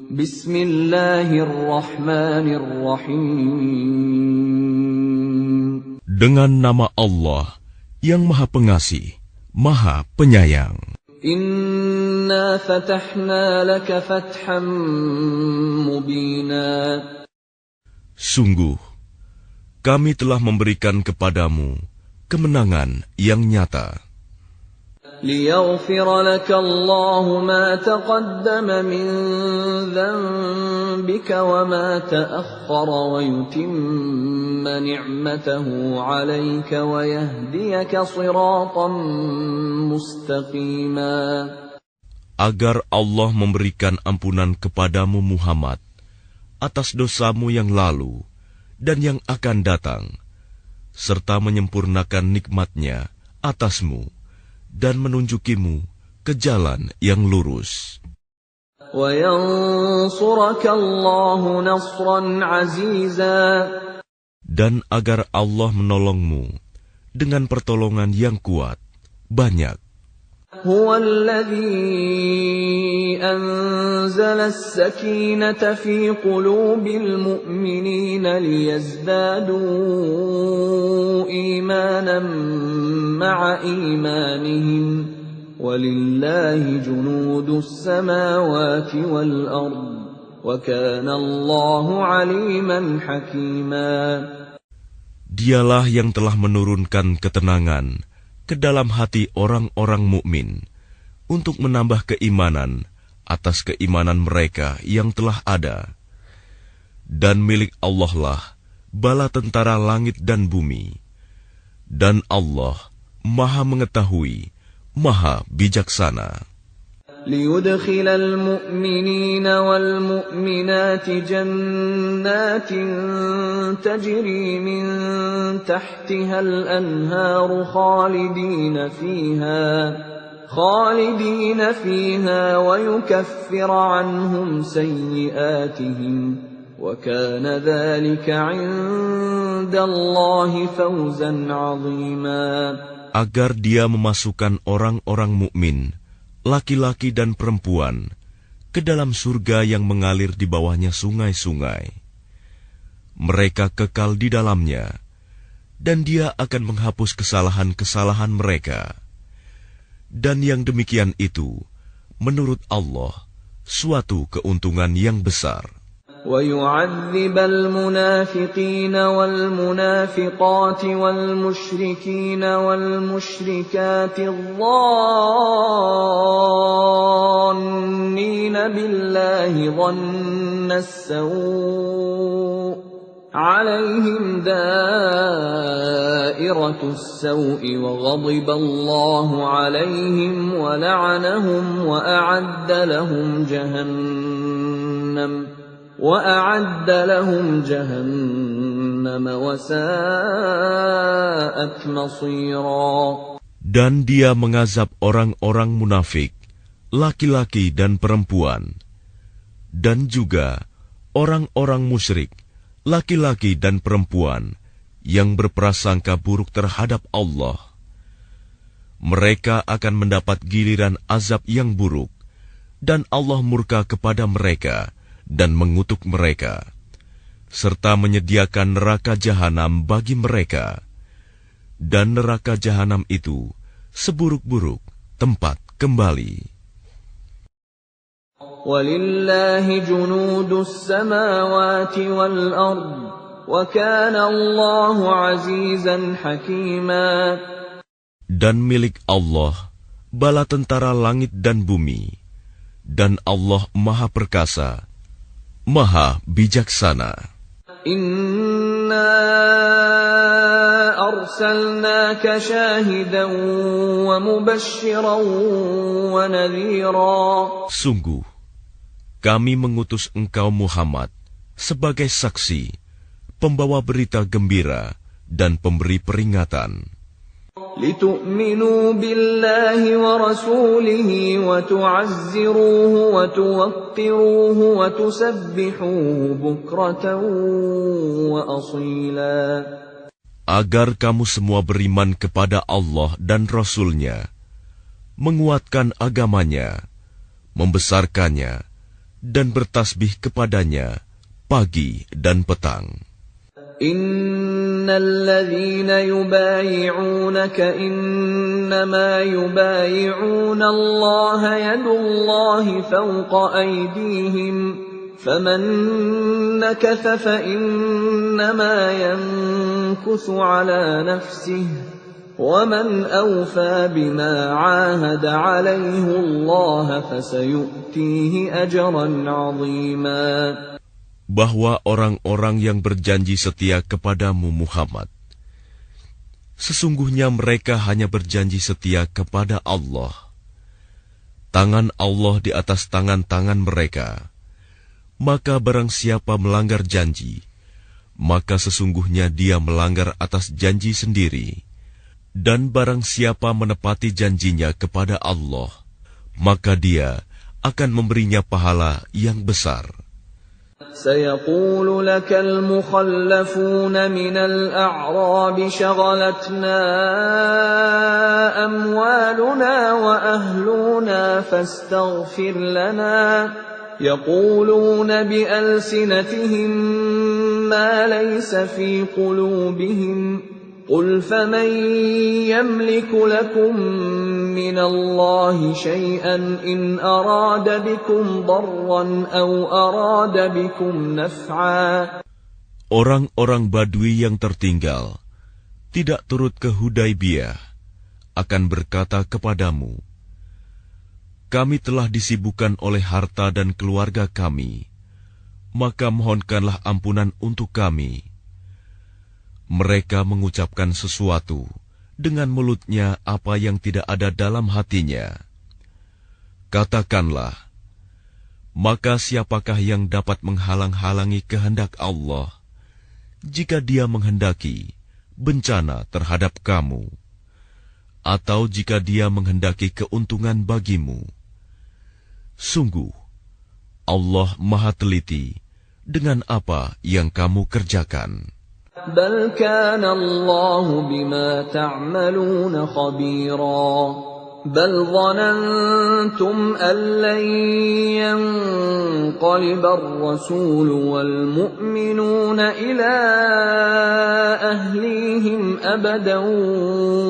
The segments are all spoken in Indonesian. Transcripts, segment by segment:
Bismillahirrahmanirrahim. Dengan nama Allah yang Maha Pengasih, Maha Penyayang. Inna fatahna laka fatham mubina. Sungguh, kami telah memberikan kepadamu kemenangan yang nyata. ليغفر لك الله ما تقدم من ذنبك وما تأخر ويتم نعمته عليك ويهديك صراطا مستقيما. Agar Allah memberikan ampunan kepadamu Muhammad atas dosamu yang lalu dan yang akan datang, serta menyempurnakan nikmat-Nya atasmu dan menunjukimu ke jalan yang lurus. Dan agar Allah menolongmu dengan pertolongan yang kuat, banyak. هو الذي أنزل السكينة في قلوب المؤمنين ليزدادوا إيمانا مع إيمانهم ولله جنود السماوات والأرض وكان الله عليما حكيما. Dialah yang telah menurunkan ketenangan ke dalam hati orang-orang mukmin untuk menambah keimanan atas keimanan mereka yang telah ada. Dan milik Allah lah bala tentara langit dan bumi. Dan Allah Maha mengetahui, Maha bijaksana. ليدخل المؤمنين والمؤمنات جنات تجري من تحتها الأنهار خالدين فيها ويكفر عنهم سيئاتهم وكان ذلك عند الله فوزا عظيما. Agar Dia memasukkan orang-orang mukmin, laki-laki dan perempuan, ke dalam surga yang mengalir di bawahnya sungai-sungai. Mereka kekal di dalamnya, dan Dia akan menghapus kesalahan-kesalahan mereka. Dan yang demikian itu, menurut Allah, suatu keuntungan yang besar. وَيُعَذِّبَ الْمُنَافِقِينَ وَالْمُنَافِقَاتِ وَالْمُشْرِكِينَ وَالْمُشْرِكَاتِ الظَّانِّينَ بِاللَّهِ ظَنَّ السَّوْءِ عَلَيْهِمْ دَائِرَةُ السَّوْءِ وَغَضِبَ اللَّهُ عَلَيْهِمْ وَلَعَنَهُمْ وَأَعَدَّ لَهُمْ جَهَنَّمَ وَسَاءَتْ مَصِيرًا. Dan Dia mengazab orang-orang munafik, laki-laki dan perempuan, dan juga orang-orang musyrik, laki-laki dan perempuan yang berprasangka buruk terhadap Allah. Mereka akan mendapat giliran azab yang buruk, dan Allah murka kepada mereka dan mengutuk mereka, serta menyediakan neraka jahanam bagi mereka. Dan neraka jahanam itu seburuk-buruk tempat kembali. وَلِلَّهِ جُنُودُ السَّمَاوَاتِ وَالْأَرْضِ وَكَانَ اللَّهُ عَزِيزًا حَكِيمًا. Dan milik Allah bala tentara langit dan bumi, dan Allah Maha Perkasa, Maha bijaksana. Inna arsalnaka syahidan wa mubasysyiran wa nadhira. Sungguh, kami mengutus engkau Muhammad sebagai saksi, pembawa berita gembira dan pemberi peringatan. لِتُؤْمِنُوا بِاللَّهِ وَرَسُولِهِ وَتُعَزِّرُوهُ وَتُوَقِّرُوهُ وَتُسَبِّحُوهُ بُكْرَةً وَأَصِيلًا. Agar kamu semua beriman kepada Allah dan Rasul-Nya, menguatkan agamanya, membesarkannya, dan bertasbih kepadanya pagi dan petang. Innal ladzina yubayi'unaka innama yubayi'una Allah yadullahi fawqa aydihim faman nakatha fa innama yankuthu ala nafsihi وَمَنْ أَوْفَى بِمَا عَاهَدَ عَلَيْهِ اللَّهَ فَسَيُؤْتِيهِ أَجْرًا عَظِيمًا. Bahwa orang-orang yang berjanji setia kepadamu Muhammad, sesungguhnya mereka hanya berjanji setia kepada Allah. Tangan Allah di atas tangan-tangan mereka. Maka barang siapa melanggar janji, maka sesungguhnya dia melanggar atas janji sendiri. Dan barang siapa menepati janjinya kepada Allah, maka dia akan memberinya pahala yang besar. سيقول لك المخلفون من الأعراب شغلتنا أموالنا وأهلنا فاستغفر لنا يقولون بألسنتهم ما ليس في قلوبهم قل فمن يملك لكم من الله شيئا إن أراد بكم ضرا أو أراد بكم نفعا. Orang-orang Badui yang tertinggal, tidak turut ke Hudaibiyah, akan berkata kepadamu, kami telah disibukkan oleh harta dan keluarga kami, maka mohonkanlah ampunan untuk kami. Mereka mengucapkan sesuatu dengan mulutnya apa yang tidak ada dalam hatinya. Katakanlah, maka siapakah yang dapat menghalang-halangi kehendak Allah jika Dia menghendaki bencana terhadap kamu, atau jika Dia menghendaki keuntungan bagimu? Sungguh, Allah Maha Teliti dengan apa yang kamu kerjakan. بل كان الله بما تعملون خبيرا بل ظننتم أن لن ينقلب الرسول والمؤمنون إلى أهليهم أبدا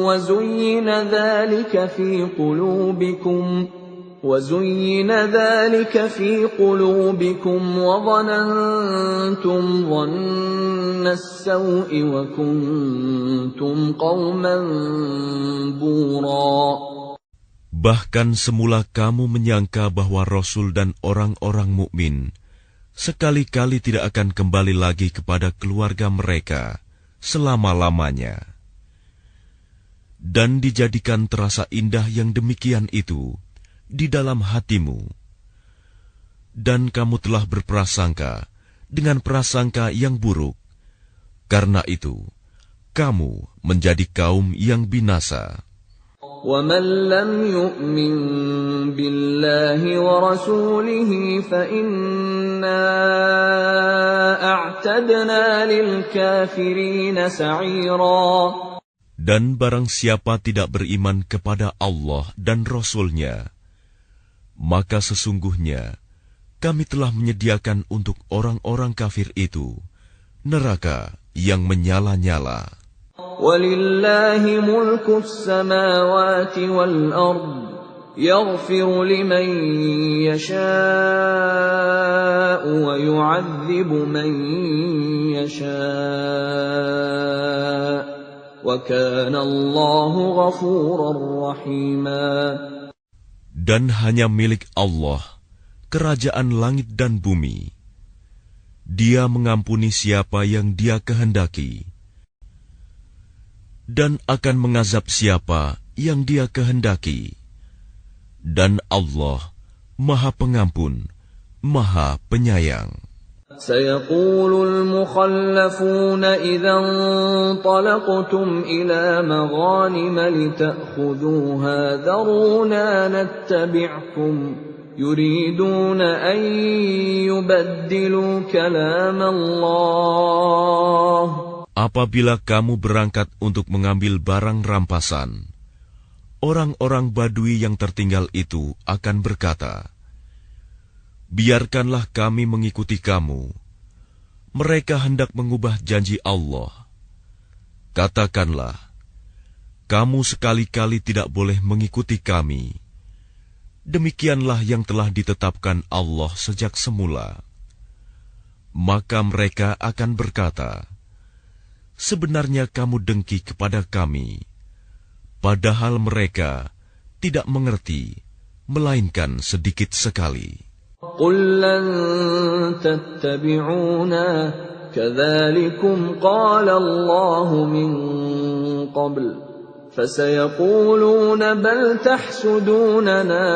وزين ذلك في قلوبكم وظننتم ظن السوء وكنتم قوما بورا. Bahkan semula kamu menyangka bahwa Rasul dan orang-orang mukmin sekali-kali tidak akan kembali lagi kepada keluarga mereka selama-lamanya. Dan dijadikan terasa indah yang demikian itu di dalam hatimu, dan kamu telah berprasangka dengan prasangka yang buruk. Karena itu, kamu menjadi kaum yang binasa. وَمَنْ لَمْ يُؤْمِنْ بِاللَّهِ وَرَسُولِهِ فَإِنَّا أَعْتَدْنَا لِلْكَافِرِينَ سَعِيرًا. Dan barang siapa tidak beriman kepada Allah dan Rasul-Nya, maka sesungguhnya kami telah menyediakan untuk orang-orang kafir itu neraka yang menyala-nyala. وَلِلَّهِ مُلْكُ السَّمَاوَاتِ وَالْأَرْضِ يَغْفِرُ لِمَن يَشَاءُ وَيُعَذِّبُ مَن يَشَاءُ وَكَانَ اللَّهُ غَفُورًا رَّحِيمًا. Dan hanya milik Allah kerajaan langit dan bumi. Dia mengampuni siapa yang Dia kehendaki, dan akan mengazab siapa yang Dia kehendaki. Dan Allah Maha Pengampun, Maha Penyayang. سيقول المخلفون إذا انطلقتم إلى مغانم لتأخذوها ذرونا نتبعكم يريدون أن يبدلوا كلام الله. Apabila kamu berangkat untuk mengambil barang rampasan, orang-orang Badui yang tertinggal itu akan berkata, biarkanlah kami mengikuti kamu. Mereka hendak mengubah janji Allah. Katakanlah, kamu sekali-kali tidak boleh mengikuti kami. Demikianlah yang telah ditetapkan Allah sejak semula. Maka mereka akan berkata, sebenarnya kamu dengki kepada kami, padahal mereka tidak mengerti, melainkan sedikit sekali. قُل لَّن تَتَّبِعُونَا كَذَلِكُمْ قَالَ اللَّهُ مِن قَبْلُ فَسَيَقُولُونَ بَلْ تَحْسُدُونَنَا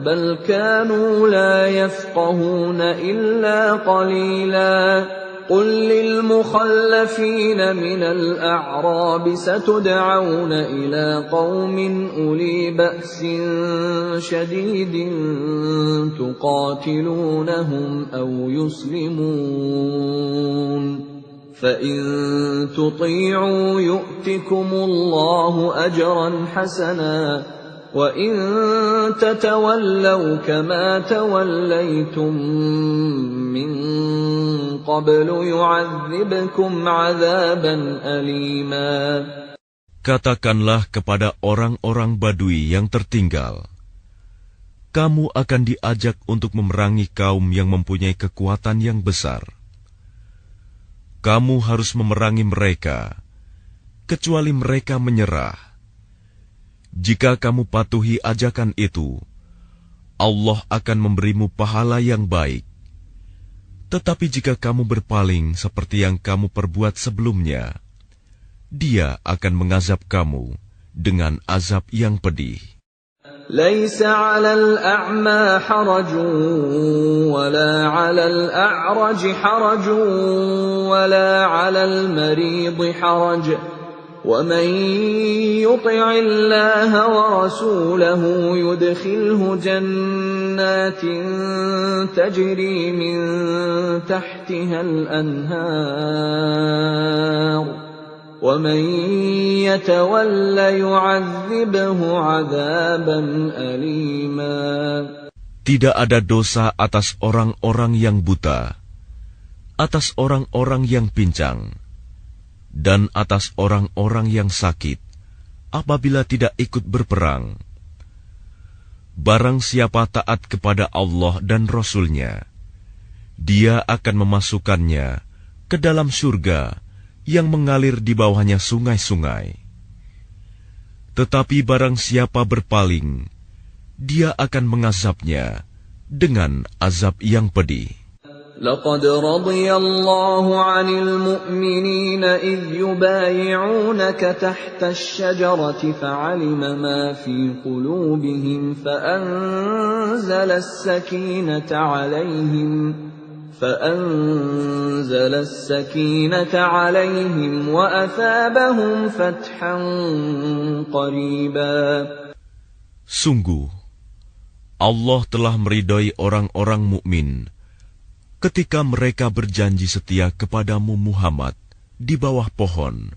بَلْ كَانُوا لَا يَفْقَهُونَ إِلَّا قَلِيلًا قُل لِّلْمُخَلَّفِينَ مِنَ الْأَعْرَابِ سَتُدْعَوْنَ إِلَىٰ قَوْمٍ أُولِي بَأْسٍ شَدِيدٍ تُقَاتِلُونَهُمْ أَوْ يُسْلِمُونَ فَإِن تُطِيعُوا يُؤْتِكُمُ اللَّهُ أَجْرًا حَسَنًا وَإِن تَتَوَلَّوْا كَمَا تَوَلَّيْتُم مِّن قَبْلُ يُعَذِّبْكُمْ عَذَابًا أَلِيمًا. Katakanlah kepada orang-orang Badui yang tertinggal, kamu akan diajak untuk memerangi kaum yang mempunyai kekuatan yang besar. Kamu harus memerangi mereka, kecuali mereka menyerah. Jika kamu patuhi ajakan itu, Allah akan memberimu pahala yang baik. Tetapi jika kamu berpaling seperti yang kamu perbuat sebelumnya, Dia akan mengazab kamu dengan azab yang pedih. لَيْسَ عَلَى الْأَعْمَى حَرَجٌ وَلَا عَلَى الْأَعْرَجِ حَرَجٌ وَلَا عَلَى الْمَرِيضِ حَرَجٌ وَمَن يُطِعِ اللَّهَ وَرَسُولَهُ يُدْخِلْهُ جَنَّاتٍ تَجْرِي مِن تَحْتِهَا الْأَنْهَارُ وَمَن يَتَوَلَّ يُعَذِّبْهُ عَذَابًا أَلِيمًا. Tidak ada dosa atas orang-orang yang buta, atas orang-orang yang pincang, dan atas orang-orang yang sakit, apabila tidak ikut berperang. Barang siapa taat kepada Allah dan Rasul-Nya, Dia akan memasukkannya ke dalam surga yang mengalir di bawahnya sungai-sungai. Tetapi barang siapa berpaling, Dia akan mengazabnya dengan azab yang pedih. لَقَدْ رَضِيَ اللَّهُ عَنِ الْمُؤْمِنِينَ إِذْ يُبَايِعُونَكَ تَحْتَ الشَّجَرَةِ فَعَلِمَ مَا فِي قُلُوبِهِمْ فَأَنزَلَ السَّكِينَةَ عَلَيْهِمْ وَأَثَابَهُمْ فَتْحًا قَرِيبًا. Sungguh, Allah telah meridai orang-orang mukmin ketika mereka berjanji setia kepadamu Muhammad di bawah pohon.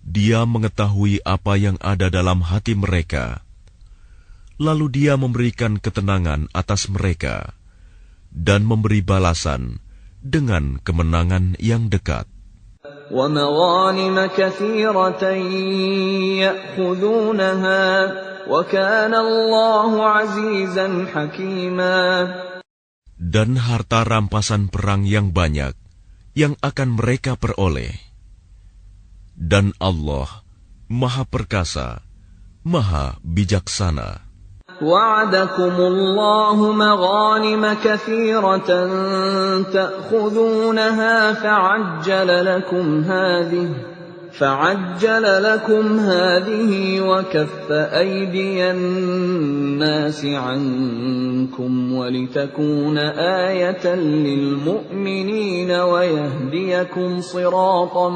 Dia mengetahui apa yang ada dalam hati mereka, lalu Dia memberikan ketenangan atas mereka dan memberi balasan dengan kemenangan yang dekat. وَمَغَانِمَ كَثِيرَةً يَأْخُذُونَهَا وَكَانَ اللَّهُ عَزِيزًا حَكِيمًا. Dan harta rampasan perang yang banyak yang akan mereka peroleh. Dan Allah Maha Perkasa, Maha Bijaksana. وَعَدَكُمُ اللَّهُ مَغَانِمَ كَثِيرَةً تَأْخُذُونَهَا فَعَجَّلَ لَكُمْ هَٰذِهِ وَكَفَّ أَيْدِيَ النَّاسِ عَنكُمْ وَلِتَكُونَ آيَةً لِّلْمُؤْمِنِينَ وَيَهْدِيَكُمْ صِرَاطًا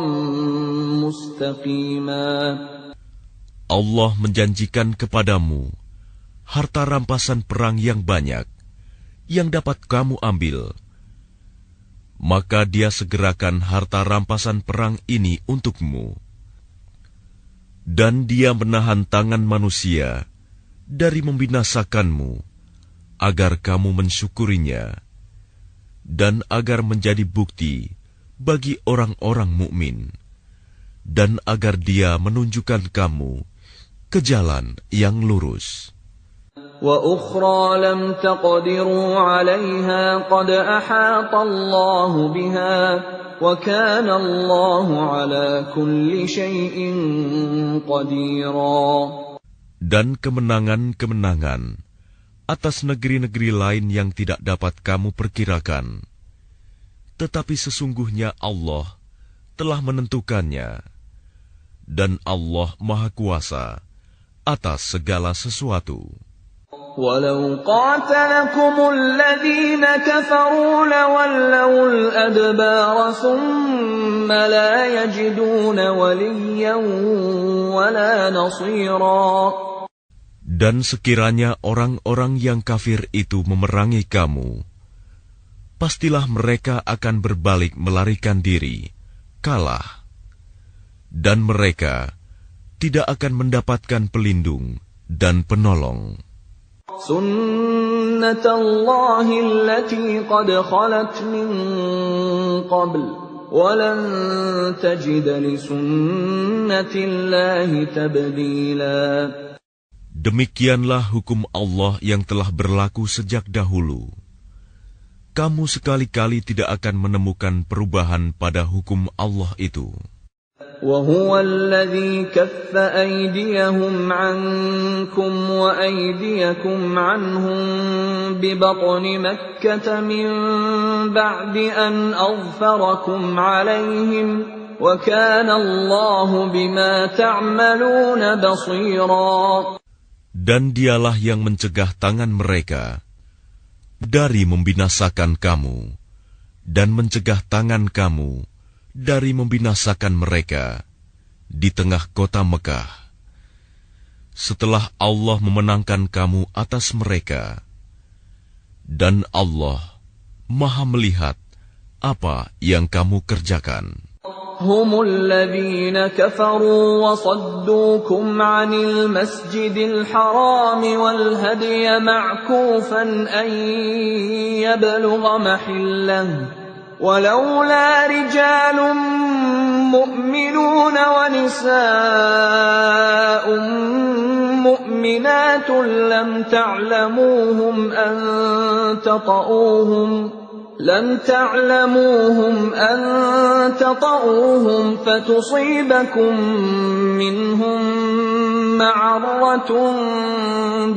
مُّسْتَقِيمًا. Allah menjanjikan kepadamu harta rampasan perang yang banyak yang dapat kamu ambil. Maka Dia segerakan harta rampasan perang ini untukmu. Dan Dia menahan tangan manusia dari membinasakanmu agar kamu mensyukurinya, dan agar menjadi bukti bagi orang-orang mukmin, dan agar Dia menunjukkan kamu ke jalan yang lurus. وَأُخْرَى لَمْ تَقْدِرُوا عَلَيْهَا قَدْ أَحَاطَ اللَّهُ بِهَا وَكَانَ اللَّهُ عَلَى كُلِّ شَيْءٍ قَدِيرًا. Dan kemenangan-kemenangan atas negeri-negeri lain yang tidak dapat kamu perkirakan. Tetapi sesungguhnya Allah telah menentukannya, dan Allah Maha Kuasa atas segala sesuatu. وَلَوْ قَاتَلَكُمُ الَّذِينَ كَفَرُوا لَوَلَّوُا الْأَدْبَارَ ثُمَّ لَا يَجِدُونَ وَلِيًّا وَلَا نَصِيرًا. Dan sekiranya orang-orang yang kafir itu memerangi kamu, pastilah mereka akan berbalik melarikan diri, kalah. Dan mereka tidak akan mendapatkan pelindung dan penolong. سُنَّةَ اللَّهِ الَّتِي قَدْ خَلَتْ مِن قَبْلُ وَلَن تَجِدَ لِسُنَّةِ اللَّهِ تَبْدِيلًا. Demikianlah hukum Allah yang telah berlaku sejak dahulu. Kamu sekali-kali tidak akan menemukan perubahan pada hukum Allah itu. وَهُوَ الَّذِي كَفَّ أَيْدِيَهُمْ عَنكُمْ وَأَيْدِيَكُمْ عَنْهُمْ بِبَطْنِ مَكَّةَ مِنْ بَعْدِ أَنْ أَظْفَرَكُمْ عَلَيْهِمْ وَكَانَ اللَّهُ بِمَا تَعْمَلُونَ بَصِيرًا. Dan Dialah yang mencegah tangan mereka dari membinasakan kamu, dan mencegah tangan kamu dari membinasakan mereka di tengah kota Mekah, setelah Allah memenangkan kamu atas mereka. Dan Allah Maha melihat apa yang kamu kerjakan. هم الذين كفروا وصدوكم عن المسجد الحرام والهدي معكوفا أن يبلغ محله ولولا رجال مؤمنون ونساء مؤمنات لم تعلموهم أن تطؤوهم فتصيبكم منهم معرة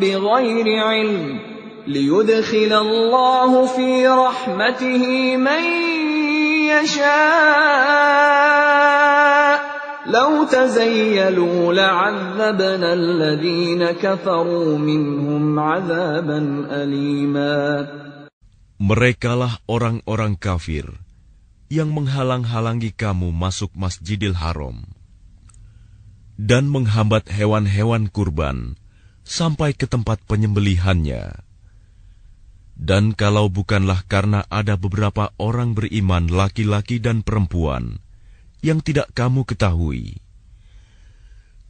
بغير علم ليدخل الله في رحمته من يشاء لو تزيلوا لعذبنا الذين كفروا منهم عذابا أليما. Merekalah orang-orang kafir yang menghalang-halangi kamu masuk Masjidil Haram dan menghambat hewan-hewan kurban sampai ke tempat penyembelihannya. Dan kalau bukanlah karena ada beberapa orang beriman laki-laki dan perempuan yang tidak kamu ketahui,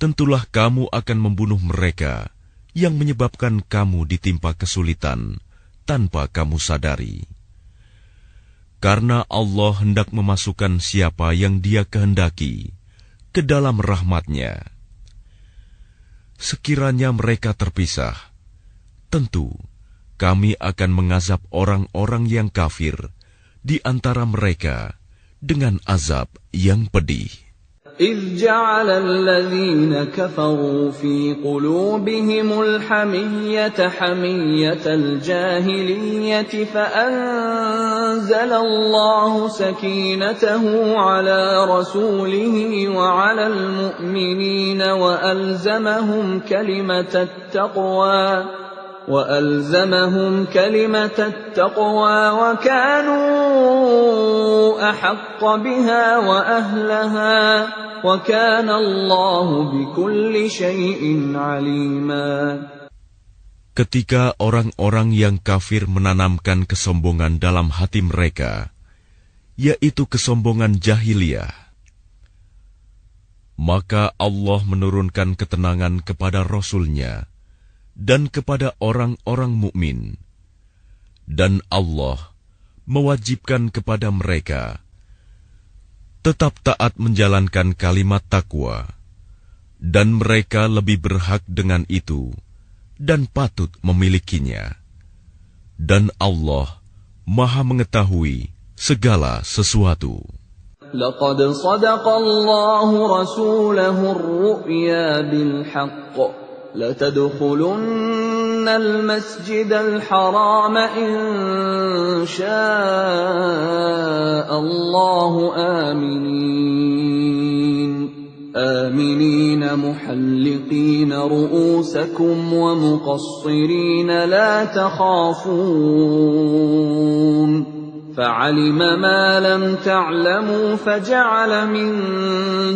tentulah kamu akan membunuh mereka yang menyebabkan kamu ditimpa kesulitan tanpa kamu sadari. Karena Allah hendak memasukkan siapa yang Dia kehendaki ke dalam rahmat-Nya. Sekiranya mereka terpisah, tentu kami akan mengazab orang-orang yang kafir di antara mereka dengan azab yang pedih. إذ جعل الذين كفروا في قلوبهم الحمية حمية الجاهلية فأنزل الله سكينته على رسوله وعلى المؤمنين وألزمهم كلمة التقوى وكانوا أحق بها وأهلها وكان الله بكل شيء عليما. Ketika orang-orang yang kafir menanamkan kesombongan dalam hati mereka, yaitu kesombongan jahiliyah, maka Allah menurunkan ketenangan kepada Rasul-Nya dan kepada orang-orang mukmin, Dan Allah mewajibkan kepada mereka tetap taat menjalankan kalimat takwa, dan mereka lebih berhak dengan itu dan patut memilikinya. Dan Allah Maha mengetahui segala sesuatu. لقد صدق الله رسوله الرؤيا بالحق لتدخلن المسجد الحرام إن شاء الله آمنين محلقين رؤوسكم ومقصرين لا تخافون فعلم ما لم تعلموا فجعل من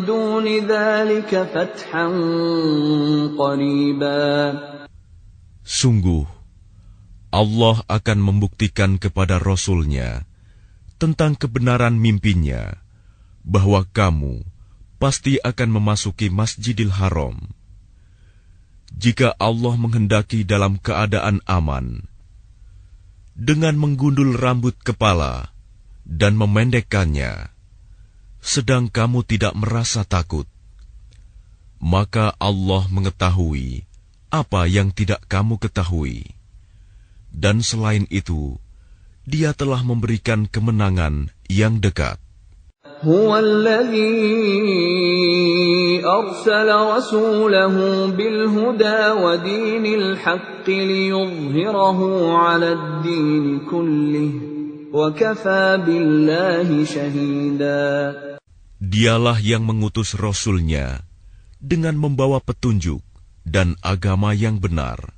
دون ذلك فتحا قريبا. Sungguh, Allah akan membuktikan kepada Rasul-Nya tentang kebenaran mimpinya bahwa kamu pasti akan memasuki Masjidil Haram. Jika Allah menghendaki dalam keadaan aman, dengan menggundul rambut kepala dan memendekkannya, sedang kamu tidak merasa takut, maka Allah mengetahui apa yang tidak kamu ketahui. Dan selain itu, Dia telah memberikan kemenangan yang dekat. هو الذي أرسل رسوله بالهدى ودين الحق ليظهره على الدين كله وكفى بالله شهيدا. Dialah yang mengutus Rasul-Nya dengan membawa petunjuk dan agama yang benar,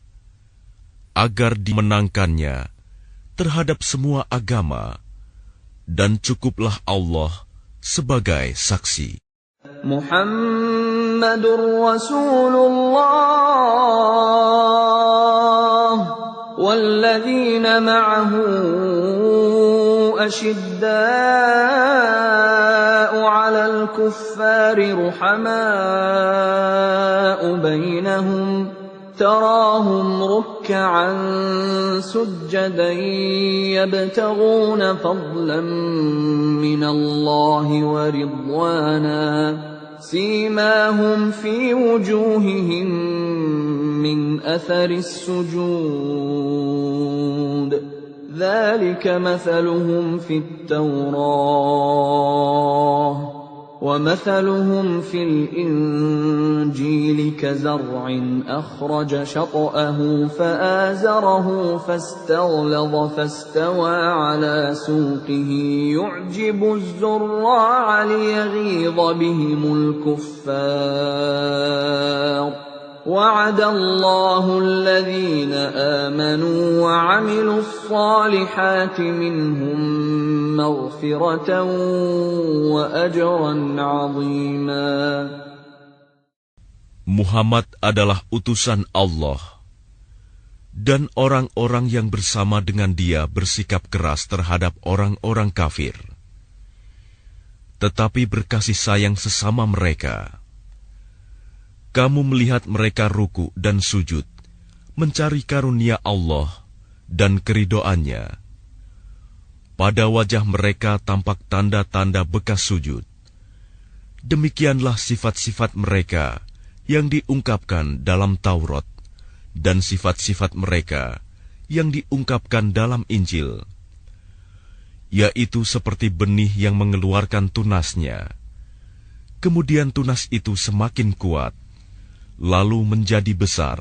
agar dimenangkannya terhadap semua agama, dan cukuplah Allah sebagai saksi. Muhammadur Rasulullah walladzina ma'ahu ashidda'u 'alal kuffari ruhama'u bainahum تراهم ركعا سجدا يبتغون فضلا من الله ورضوانا سيماهم في وجوههم من أثر السجود ذلك مثلهم في التوراة ومثلهم في الإنجيل كزرع أخرج شطأه فآزره فاستغلظ فاستوى على سوقه يعجب الزراع ليغيظ بهم الكفار وعد الله الذين آمنوا وعملوا الصالحات منهم مغفرة وأجرا عظيما. Muhammad adalah utusan Allah, dan orang-orang yang bersama dengan dia bersikap keras terhadap orang-orang kafir, tetapi berkasih sayang sesama mereka. Kamu melihat mereka ruku dan sujud, mencari karunia Allah dan keridoannya. Pada wajah mereka tampak tanda-tanda bekas sujud. Demikianlah sifat-sifat mereka yang diungkapkan dalam Taurat, dan sifat-sifat mereka yang diungkapkan dalam Injil, yaitu seperti benih yang mengeluarkan tunasnya. Kemudian tunas itu semakin kuat, lalu menjadi besar,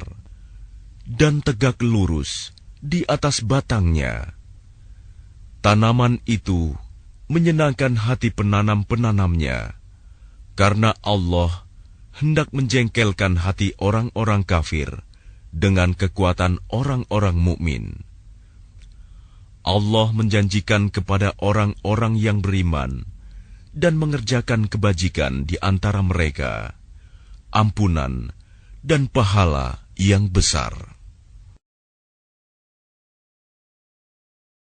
dan tegak lurus di atas batangnya. Tanaman itu menyenangkan hati penanam-penanamnya, karena Allah hendak menjengkelkan hati orang-orang kafir dengan kekuatan orang-orang mukmin. Allah menjanjikan kepada orang-orang yang beriman dan mengerjakan kebajikan di antara mereka ampunan dan pahala yang besar.